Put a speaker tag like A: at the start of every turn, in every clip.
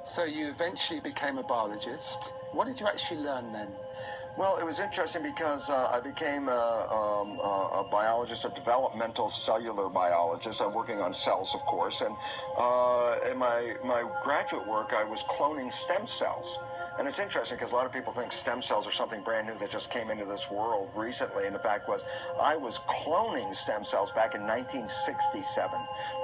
A: So you eventually became a biologist. What did you actually learn then?
B: Well, it was interesting because I became a biologist, a developmental cellular biologist. I'm working on cells, of course, and in my graduate work, I was cloning stem cells. And it's interesting because a lot of people think stem cells are something brand new that just came into this world recently. And the fact was, I was cloning stem cells back in 1967,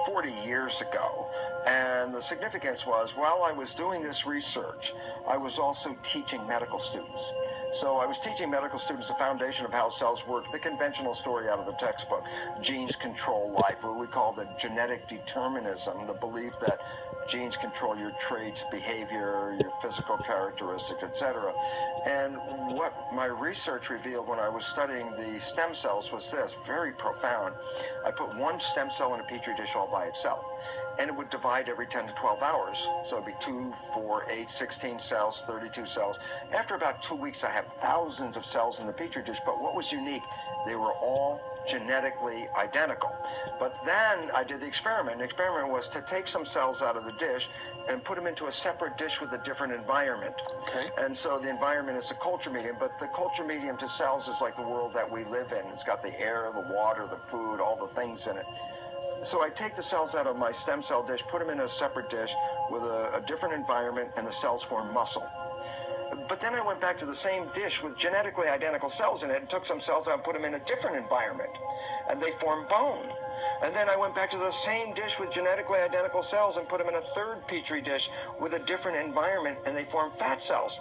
B: 40 years ago. And the significance was, while I was doing this research, I was also teaching medical students. So I was teaching medical students the foundation of how cells work, the conventional story out of the textbook. Genes control life, what we call the genetic determinism, the belief that genes control your traits, behavior, your physical characteristics, etc. And what my research revealed when I was studying the stem cells was this, very profound. I put one stem cell in a petri dish all by itself, and it would divide every 10 to 12 hours. So it'd be 2, 4, 8, 16 cells, 32 cells. After about 2 weeks, I had thousands of cells in the petri dish, but what was unique, they were all genetically identical. But then I did the experiment. The experiment was to take some cells out of the dish and put them into a separate dish with a different environment.
A: Okay.
B: And so the environment is the culture medium, but the culture medium to cells is like the world that we live in. It's got the air, the water, the food, all the things in it. So I take the cells out of my stem cell dish, put them in a separate dish with a different environment, and the cells form muscle. But then I went back to the same dish with genetically identical cells in it and took some cells out and put them in a different environment, and they form bone. And then I went back to the same dish with genetically identical cells and put them in a third petri dish with a different environment, and they form fat cells.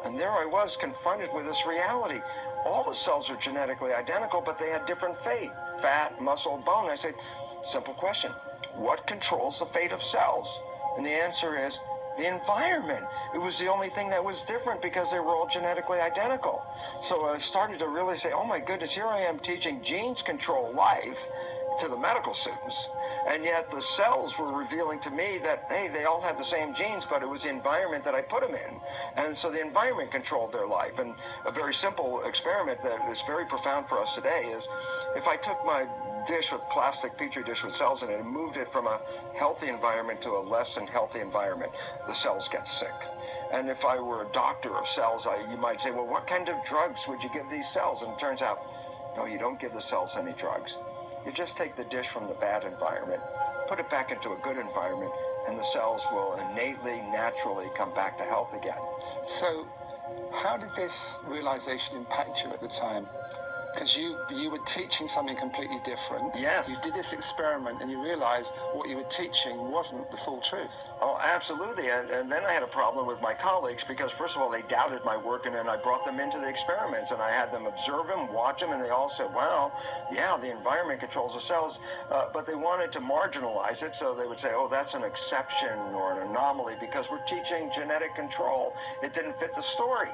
B: And there I was confronted with this reality. All the cells are genetically identical, but they had different fate: fat, muscle, bone. I said, simple question, what controls the fate of cells? And the answer is the environment. It was the only thing that was different because they were all genetically identical. So I started to really say, oh my goodness, here I am teaching genes control life to the medical students, and yet the cells were revealing to me that, hey, they all had the same genes, but it was the environment that I put them in. And so the environment controlled their life. And a very simple experiment that is very profound for us today is, if I took my dish with plastic petri dish with cells in it and moved it from a healthy environment to a less than healthy environment, the cells get sick. And if I were a doctor of cells, you might say, well, what kind of drugs would you give these cells? And it turns out, no, you don't give the cells any drugs. You just take the dish from the bad environment, put it back into a good environment, and the cells will innately, naturally come back to health again.
A: So how did this realization impact you at the time? Because you were teaching something completely different.
B: Yes.
A: You did this experiment and you realized what you were teaching wasn't the full truth.
B: Oh, absolutely. And then I had a problem with my colleagues because, first of all, they doubted my work, and then I brought them into the experiments and I had them observe them, watch them, and they all said, wow, yeah, the environment controls the cells. But they wanted to marginalize it, so they would say, oh, that's an exception or an anomaly because we're teaching genetic control. It didn't fit the story.